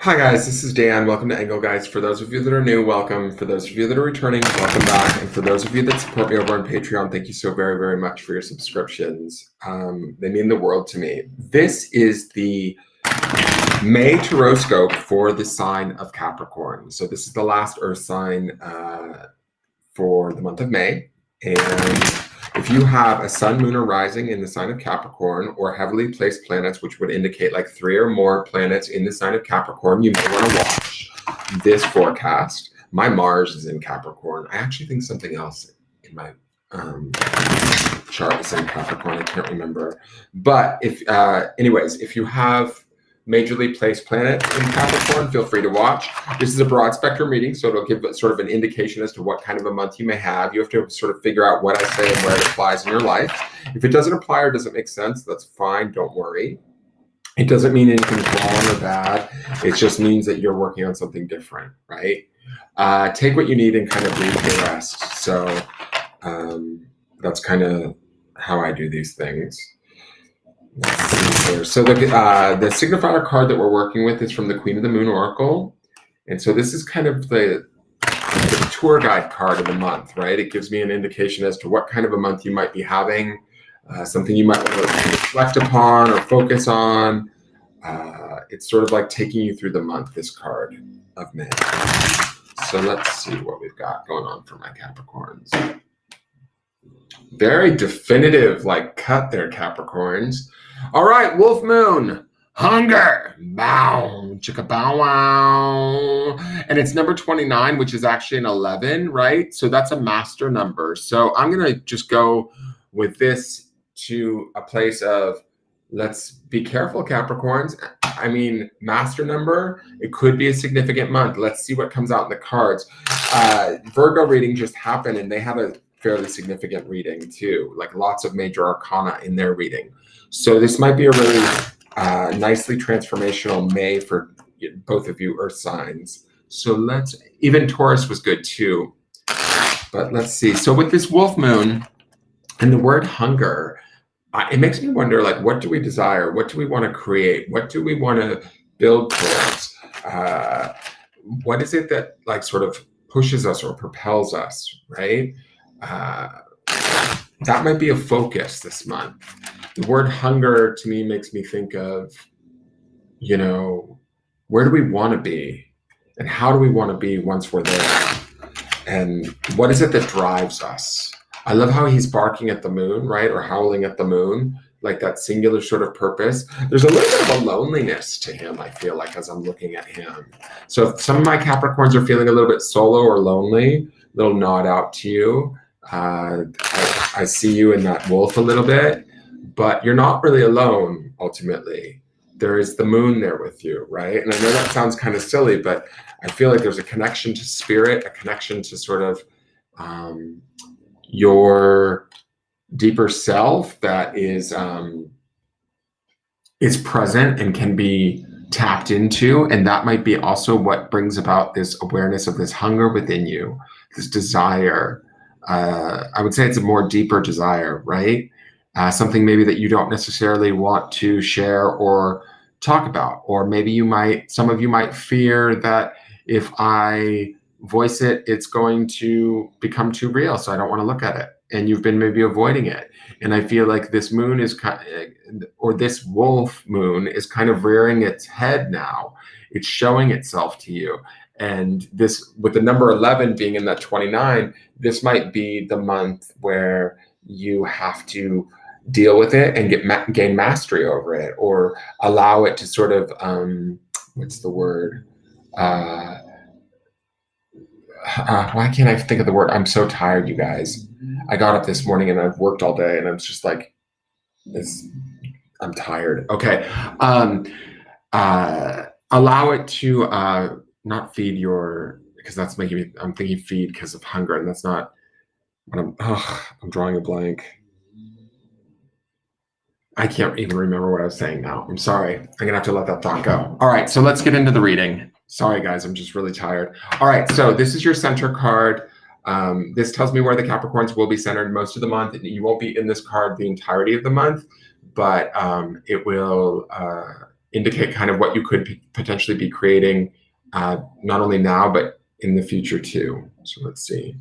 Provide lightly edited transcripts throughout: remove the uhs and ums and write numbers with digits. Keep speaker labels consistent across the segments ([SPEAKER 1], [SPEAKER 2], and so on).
[SPEAKER 1] Hi guys, this is Dan. Welcome to Angle Guys. For those of you that are new, welcome. For those of you that are returning, welcome back. And for those of you that support me over on Patreon, thank you so very, very much for your subscriptions. They mean the world to me. This is the May Tarotscope for the sign of Capricorn. So this is the last Earth sign for the month of May. And if you have a sun, moon, or rising in the sign of Capricorn, or heavily placed planets, which would indicate like 3 or more planets in the sign of Capricorn, you may want to watch this forecast. My Mars is in Capricorn. I actually think something else in my chart is in Capricorn. I can't remember. But anyways, if you have majorly placed planets in Capricorn, feel free to watch. This is a broad spectrum reading, so it'll give sort of an indication as to what kind of a month you may have. You have to sort of figure out what I say and where it applies in your life. If it doesn't apply or doesn't make sense, that's fine. Don't worry. It doesn't mean anything's wrong or bad. It just means that you're working on something different, right? Take what you need and kind of leave the rest. So that's kind of how I do these things. Let's see here. So the signifier card that we're working with is from the Queen of the Moon Oracle. And so this is kind of the tour guide card of the month, right? It gives me an indication as to what kind of a month you might be having, something you might want to reflect upon or focus on. It's sort of like taking you through the month, this card of May. So let's see what we've got going on for my Capricorns. Very definitive, like cut there, Capricorns. All right, Wolf Moon, hunger, bow, chicka bow wow. And it's number 29, which is actually an 11, right? So that's a master number. So I'm going to just go with this to a place of, let's be careful, Capricorns. I mean, master number, it could be a significant month. Let's see what comes out in the cards. Virgo reading just happened, and they have a fairly significant reading too, like lots of major arcana in their reading. So this might be a really nicely transformational May for both of you Earth signs. So even Taurus was good too. But let's see. So with this Wolf Moon and the word hunger, it makes me wonder, like, what do we desire? What do we want to create? What do we want to build towards? What is it that like sort of pushes us or propels us, right? That might be a focus this month. The word hunger to me makes me think of, where do we want to be and how do we want to be once we're there? And what is it that drives us? I love how he's barking at the moon, right? Or howling at the moon, like that singular sort of purpose. There's a little bit of a loneliness to him, I feel like, as I'm looking at him. So if some of my Capricorns are feeling a little bit solo or lonely, little nod out to you. I see you in that wolf a little bit, but you're not really alone, ultimately. There is the moon there with you, right? And I know that sounds kind of silly, but I feel like there's a connection to spirit, a connection to sort of your deeper self that is present and can be tapped into. And that might be also what brings about this awareness of this hunger within you, this desire. I would say it's a more deeper desire, right? Something maybe that you don't necessarily want to share or talk about, or maybe some of you might fear that if I voice it, it's going to become too real, so I don't want to look at it. And you've been maybe avoiding it. And I feel like this moon is this wolf moon is kind of rearing its head now. It's showing itself to you. And this, with the number 11 being in that 29, this might be the month where you have to deal with it and gain mastery over it, or allow it to sort of, what's the word? Why can't I think of the word? I'm so tired, you guys. I got up this morning and I've worked all day and I'm just like, I'm tired. Okay. Allow it to, not feed because that's making me, I'm thinking feed because of hunger, and that's not what I'm drawing a blank. I can't even remember what I was saying now. I'm sorry. I'm going to have to let that thought go. All right, so let's get into the reading. Sorry, guys, I'm just really tired. All right, so this is your center card. This tells me where the Capricorns will be centered most of the month. You won't be in this card the entirety of the month, but it will indicate kind of what you could potentially be creating, not only now, but in the future too. So let's see.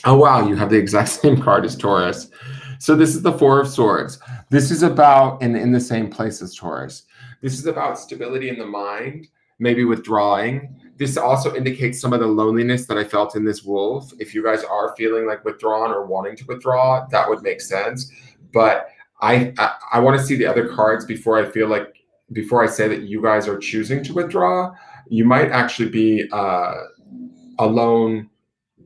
[SPEAKER 1] Oh, wow, you have the exact same card as Taurus. So this is the Four of Swords. This is about, in the same place as Taurus, this is about stability in the mind, maybe withdrawing. This also indicates some of the loneliness that I felt in this wolf. If you guys are feeling like withdrawn or wanting to withdraw, that would make sense. But I want to see the other cards before I say that you guys are choosing to withdraw. You might actually be alone,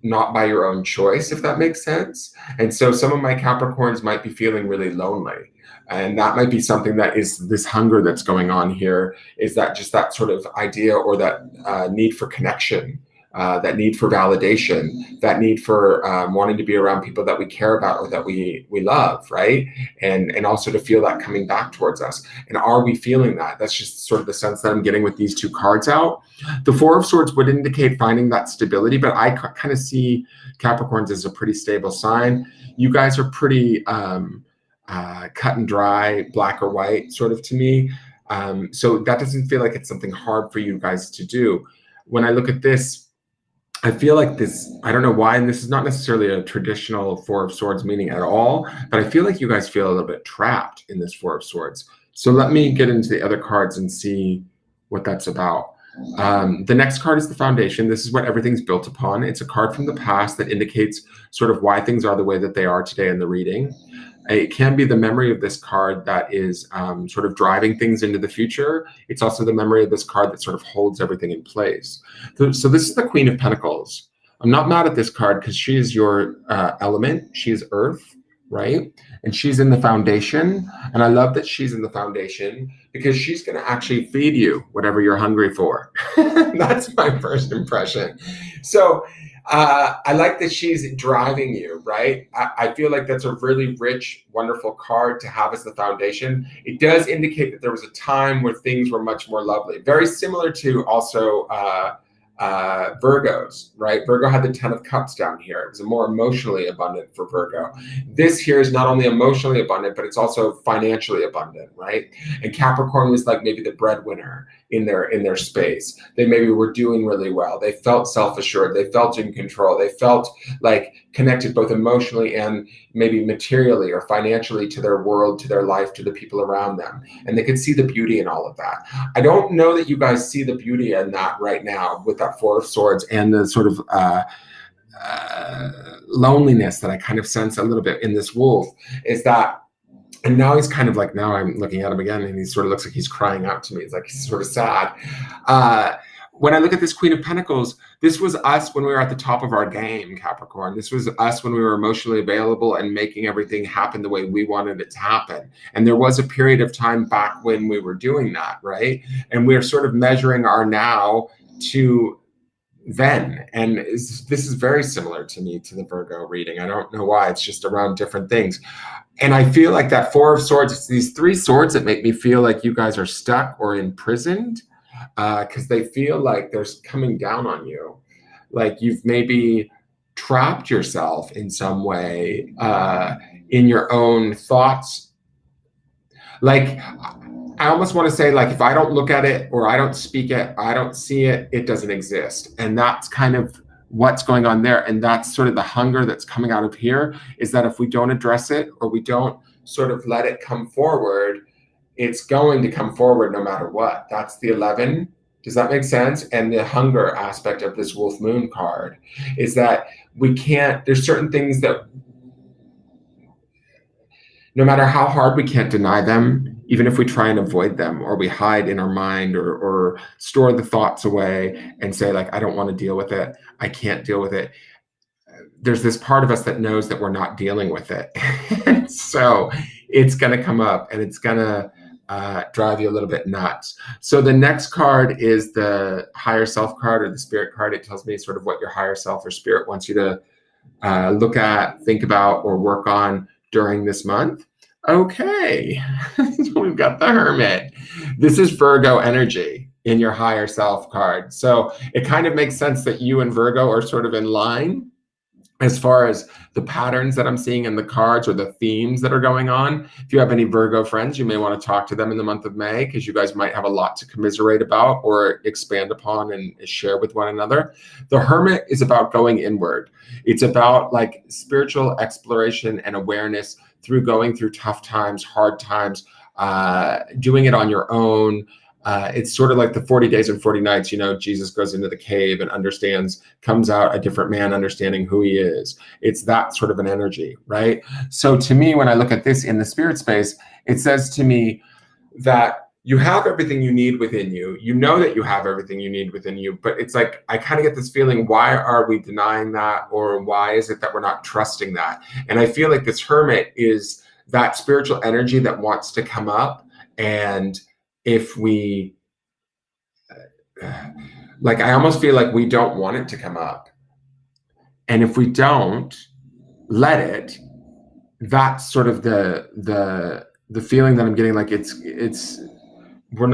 [SPEAKER 1] not by your own choice, if that makes sense. And so some of my Capricorns might be feeling really lonely. And that might be something that is this hunger that's going on here, is that just that sort of idea, or that need for connection, that need for validation, that need for wanting to be around people that we care about or that we love, right? And also to feel that coming back towards us. And are we feeling that? That's just sort of the sense that I'm getting with these two cards out. The Four of Swords would indicate finding that stability, but I kind of see Capricorns as a pretty stable sign. You guys are pretty cut and dry, black or white sort of to me. So that doesn't feel like it's something hard for you guys to do. When I look at this, I feel like this, I don't know why, and this is not necessarily a traditional Four of Swords meaning at all, but I feel like you guys feel a little bit trapped in this Four of Swords. So let me get into the other cards and see what that's about. The next card is the Foundation. This is what everything's built upon. It's a card from the past that indicates sort of why things are the way that they are today in the reading. It can be the memory of this card that is sort of driving things into the future. It's also the memory of this card that sort of holds everything in place. So this is the Queen of Pentacles. I'm not mad at this card because she is your element. She is Earth, right? And she's in the Foundation. And I love that she's in the Foundation because she's going to actually feed you whatever you're hungry for. That's my first impression. So I like that she's driving you, right? I feel like that's a really rich, wonderful card to have as the Foundation. It does indicate that there was a time where things were much more lovely. Very similar to also Virgos, right? Virgo had the Ten of Cups down here. It was more emotionally abundant for Virgo. This here is not only emotionally abundant, but it's also financially abundant, right? And Capricorn was like maybe the breadwinner in their space. They maybe were doing really well. They felt self-assured. They felt in control. They felt like connected both emotionally and maybe materially or financially to their world, to their life, to the people around them. And they could see the beauty in all of that. I don't know that you guys see the beauty in that right now with that Four of Swords and the sort of loneliness that I kind of sense a little bit in this wolf is that. And now he's kind of like, now I'm looking at him again and he sort of looks like he's crying out to me. It's like he's sort of sad. When I look at this Queen of Pentacles, this was us when we were at the top of our game, Capricorn. This was us when we were emotionally available and making everything happen the way we wanted it to happen. And there was a period of time back when we were doing that, right? And we're sort of measuring our now to then. And this is very similar to me to the Virgo reading. I don't know why. It's just around different things. And I feel like that Four of Swords, it's these three swords that make me feel like you guys are stuck or imprisoned because they feel like they're coming down on you. Like you've maybe trapped yourself in some way in your own thoughts. Like, I almost want to say, like, if I don't look at it or I don't speak it, I don't see it, it doesn't exist. And that's kind of what's going on there. And that's sort of the hunger that's coming out of here, is that if we don't address it or we don't sort of let it come forward, it's going to come forward no matter what. That's the 11. Does that make sense? And the hunger aspect of this Wolf Moon card is that we can't, there's certain things that no matter how hard, we can't deny them, even if we try and avoid them or we hide in our mind or store the thoughts away and say, like, I don't want to deal with it. I can't deal with it. There's this part of us that knows that we're not dealing with it. So it's going to come up and it's going to drive you a little bit nuts. So the next card is the higher self card or the spirit card. It tells me sort of what your higher self or spirit wants you to look at, think about, or work on during this month. Okay, so we've got the Hermit. This is Virgo energy in your higher self card. So it kind of makes sense that you and Virgo are sort of in line. as far as the patterns that I'm seeing in the cards or the themes that are going on. If you have any Virgo friends, you may want to talk to them in the month of May, because you guys might have a lot to commiserate about or expand upon and share with one another. The Hermit is about going inward. It's about like spiritual exploration and awareness through going through tough times, hard times, doing it on your own. It's sort of like the 40 days and 40 nights, Jesus goes into the cave and comes out a different man, understanding who he is. It's that sort of an energy, right? So to me, when I look at this in the spirit space, it says to me that you have everything you need within you. You know that you have everything you need within you, but it's like, I kind of get this feeling, why are we denying that? Or why is it that we're not trusting that? And I feel like this Hermit is that spiritual energy that wants to come up. And if we, I almost feel like we don't want it to come up. And if we don't let it, that's sort of the feeling that I'm getting, like we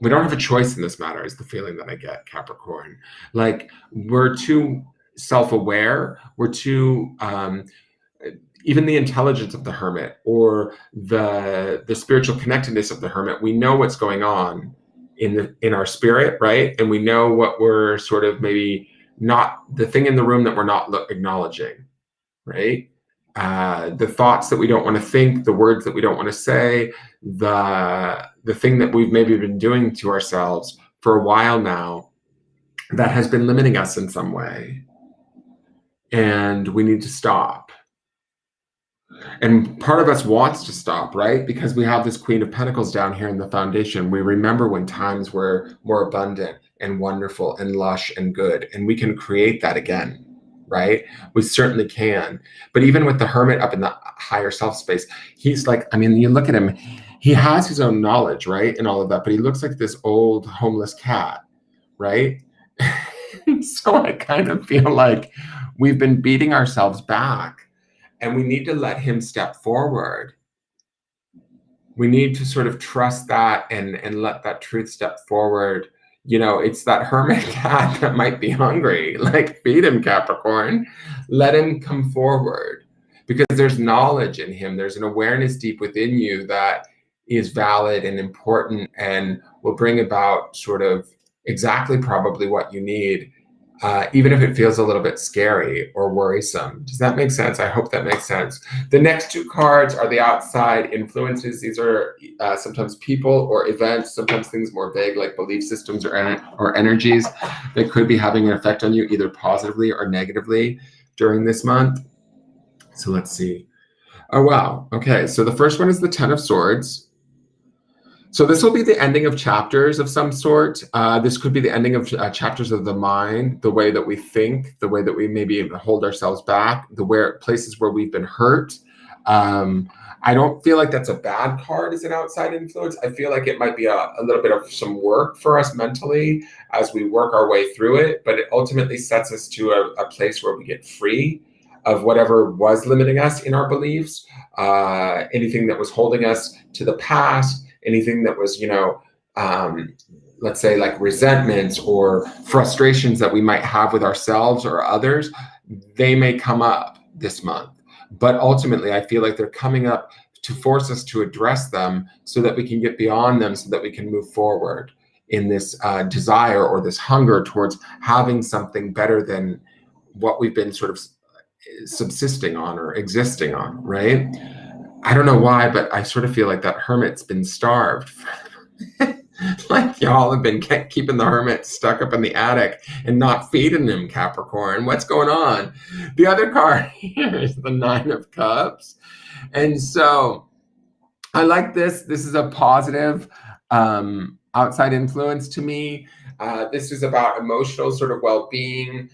[SPEAKER 1] don't have a choice in this matter, is the feeling that I get, Capricorn. Like, we're too self-aware, we're too, even the intelligence of the Hermit or the spiritual connectedness of the Hermit, we know what's going on in our spirit, right? And we know what we're sort of maybe not, the thing in the room that we're not acknowledging, right? The thoughts that we don't want to think, the words that we don't want to say, the thing that we've maybe been doing to ourselves for a while now that has been limiting us in some way. And we need to stop. And part of us wants to stop, right? Because we have this Queen of Pentacles down here in the foundation. We remember when times were more abundant and wonderful and lush and good, and we can create that again, right? We certainly can. But even with the Hermit up in the higher self space, he's like, I mean, you look at him, he has his own knowledge, right? And all of that, but he looks like this old homeless cat, right? So I kind of feel like we've been beating ourselves back. And we need to let him step forward. We need to sort of trust that and let that truth step forward. It's that Hermit cat that might be hungry. Like, feed him, Capricorn. Let him come forward, because there's knowledge in him. There's an awareness deep within you that is valid and important and will bring about sort of exactly probably what you need. Even if it feels a little bit scary or worrisome. Does that make sense? I hope that makes sense. The next two cards are the outside influences. These are sometimes people or events, sometimes things more vague like belief systems or energies that could be having an effect on you, either positively or negatively during this month. So let's see. Oh, wow. Okay, so the first one is the Ten of Swords. So this will be the ending of chapters of some sort. This could be the ending of chapters of the mind, the way that we think, the way that we maybe hold ourselves back, places where we've been hurt. I don't feel like that's a bad card as an outside influence. I feel like it might be a little bit of some work for us mentally as we work our way through it, but it ultimately sets us to a place where we get free of whatever was limiting us in our beliefs, anything that was holding us to the past, anything that was, let's say like resentments or frustrations that we might have with ourselves or others, they may come up this month. But ultimately, I feel like they're coming up to force us to address them so that we can get beyond them, so that we can move forward in this desire or this hunger towards having something better than what we've been sort of subsisting on or existing on, right? I don't know why, but I sort of feel like that Hermit's been starved. Like y'all have been keeping the Hermit stuck up in the attic and not feeding him, Capricorn. What's going on? The other card here is the Nine of Cups. And so I like this. This is a positive outside influence to me. This is about emotional sort of well-being.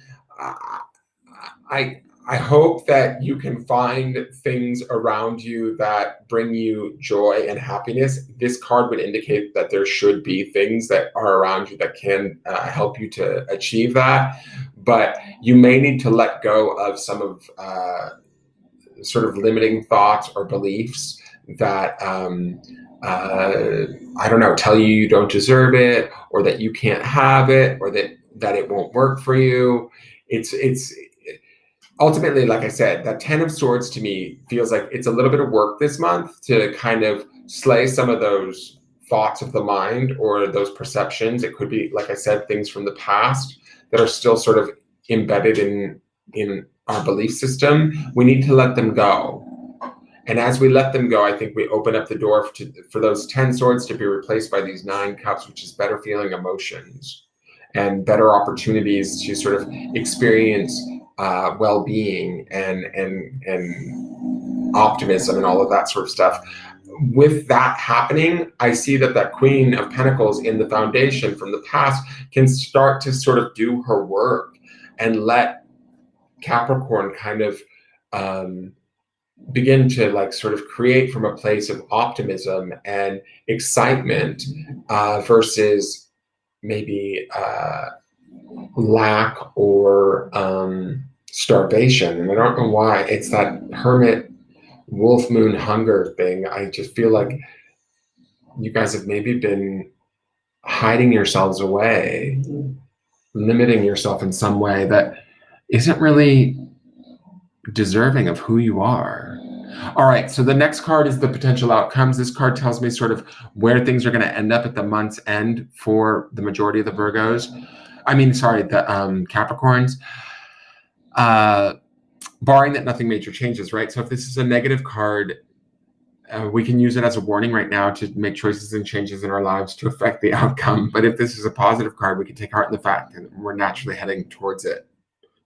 [SPEAKER 1] I hope that you can find things around you that bring you joy and happiness. This card would indicate that there should be things that are around you that can help you to achieve that. But you may need to let go of some of sort of limiting thoughts or beliefs that, I don't know, tell you you don't deserve it, or that you can't have it, or that that it won't work for you. It's ultimately, like I said, that 10 of Swords to me feels like it's a little bit of work this month to kind of slay some of those thoughts of the mind or those perceptions. It could be, like I said, things from the past that are still sort of embedded in our belief system. We need to let them go. And as we let them go, I think we open up the door for those 10 swords to be replaced by these 9 cups, which is better feeling emotions and better opportunities to sort of experience well-being and optimism and all of that sort of stuff. With that happening, I see that Queen of Pentacles in the foundation from the past can start to sort of do her work and let Capricorn kind of begin to like sort of create from a place of optimism and excitement versus maybe lack or starvation. And I don't know why. It's that hermit wolf moon hunger thing. I just feel like you guys have maybe been hiding yourselves away, limiting yourself in some way that isn't really deserving of who you are. All right, so the next card is the potential outcomes. This card tells me sort of where things are going to end up at the month's end for the majority of the Virgos. The Capricorns. Barring that nothing major changes, right? So if this is a negative card, we can use it as a warning right now to make choices and changes in our lives to affect the outcome. But if this is a positive card, we can take heart in the fact and we're naturally heading towards it.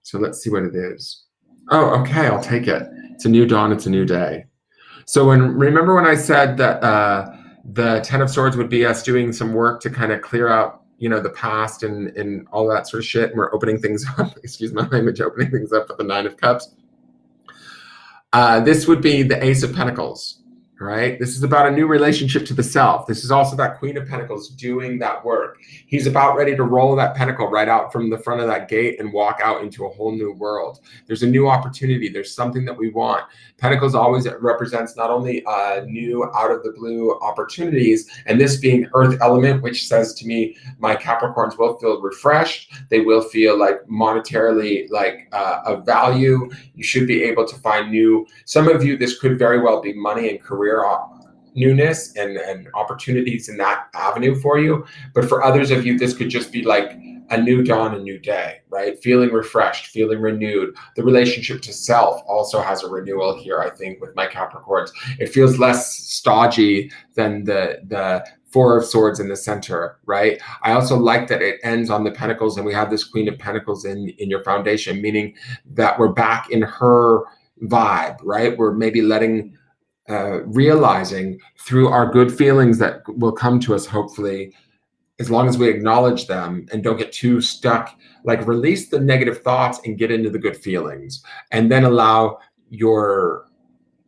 [SPEAKER 1] So let's see what it is. Oh, okay, I'll take it. It's a new dawn, it's a new day. So remember when I said that the 10 of Swords would be us doing some work to kind of clear out, the past and all that sort of shit, and we're opening things up, excuse my language, opening things up with the 9 of Cups. This would be the Ace of Pentacles, right? This is about a new relationship to the self. This is also that Queen of Pentacles doing that work. He's about ready to roll that pentacle right out from the front of that gate and walk out into a whole new world. There's a new opportunity. There's something that we want. Pentacles always represents not only new out of the blue opportunities, and this being earth element, which says to me, my Capricorns will feel refreshed. They will feel like monetarily like of value. You should be able to find new, some of you, this could very well be money and career newness and opportunities in that avenue for you. But for others of you, this could just be like a new dawn, a new day, right? Feeling refreshed, feeling renewed. The relationship to self also has a renewal here, I think, with my Capricorns. It feels less stodgy than the 4 of Swords in the center, right? I also like that it ends on the Pentacles and we have this Queen of Pentacles in your foundation, meaning that we're back in her vibe, right? We're maybe realizing through our good feelings that will come to us, hopefully, as long as we acknowledge them and don't get too stuck, like release the negative thoughts and get into the good feelings, and then allow your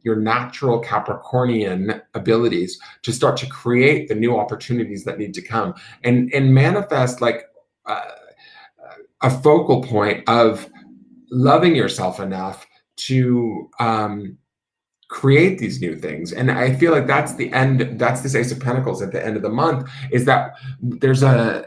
[SPEAKER 1] natural Capricornian abilities to start to create the new opportunities that need to come and manifest like a focal point of loving yourself enough to create these new things. And I feel like that's the end, that's this Ace of Pentacles at the end of the month, is that there's an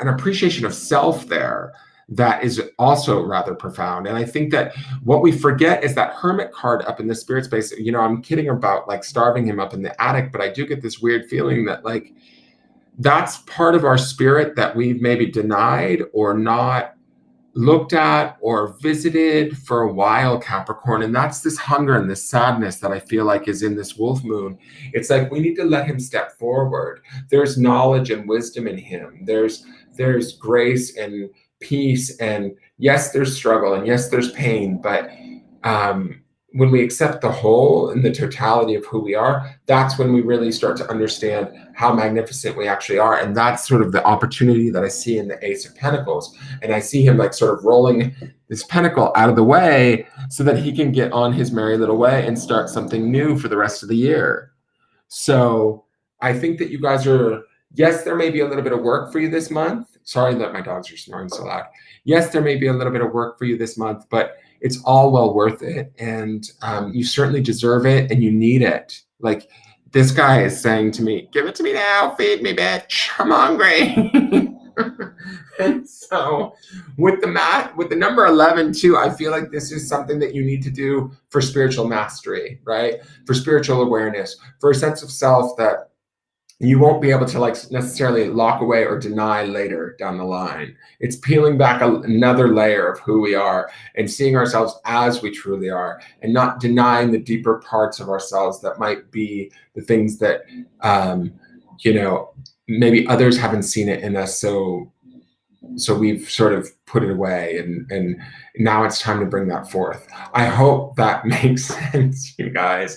[SPEAKER 1] appreciation of self there that is also rather profound. And I think that what we forget is that Hermit card up in the spirit space. I'm kidding about like starving him up in the attic, but I do get this weird feeling that like that's part of our spirit that we've maybe denied or not looked at or visited for a while, Capricorn. And that's this hunger and this sadness that I feel like is in this wolf moon. It's like we need to let him step forward. There's knowledge and wisdom in him. There's grace and peace, and yes, there's struggle, and yes, there's pain, but when we accept the whole and the totality of who we are, that's when we really start to understand how magnificent we actually are. And that's sort of the opportunity that I see in the Ace of Pentacles. And I see him like sort of rolling this pentacle out of the way so that he can get on his merry little way and start something new for the rest of the year. So I think that you guys are, yes, there may be a little bit of work for you this month. Sorry that my dogs are snoring so loud. Yes, there may be a little bit of work for you this month, but it's all well worth it. And you certainly deserve it and you need it. Like this guy is saying to me, give it to me now, feed me, bitch, I'm hungry. And so with the number 11 too, I feel like this is something that you need to do for spiritual mastery, right? For spiritual awareness, for a sense of self that you won't be able to like necessarily lock away or deny later down the line. It's peeling back another layer of who we are and seeing ourselves as we truly are, and not denying the deeper parts of ourselves that might be the things that you know, maybe others haven't seen it in us, so we've sort of put it away, and now it's time to bring that forth. I hope that makes sense, you guys.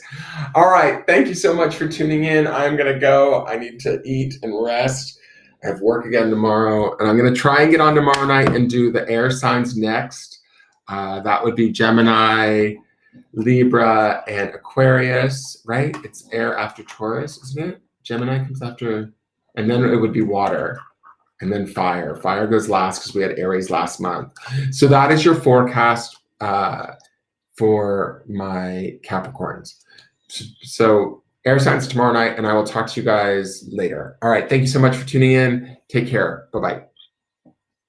[SPEAKER 1] All right, thank you so much for tuning in. I'm gonna go. I need to eat and rest. I have work again tomorrow, and I'm gonna try and get on tomorrow night and do the air signs next. That would be Gemini, Libra, and Aquarius, right? It's air after Taurus, isn't it? Gemini comes after, and then it would be water. And then fire. Fire goes last because we had Aries last month. So that is your forecast for my Capricorns. So air signs tomorrow night, and I will talk to you guys later. All right. Thank you so much for tuning in. Take care. Bye-bye.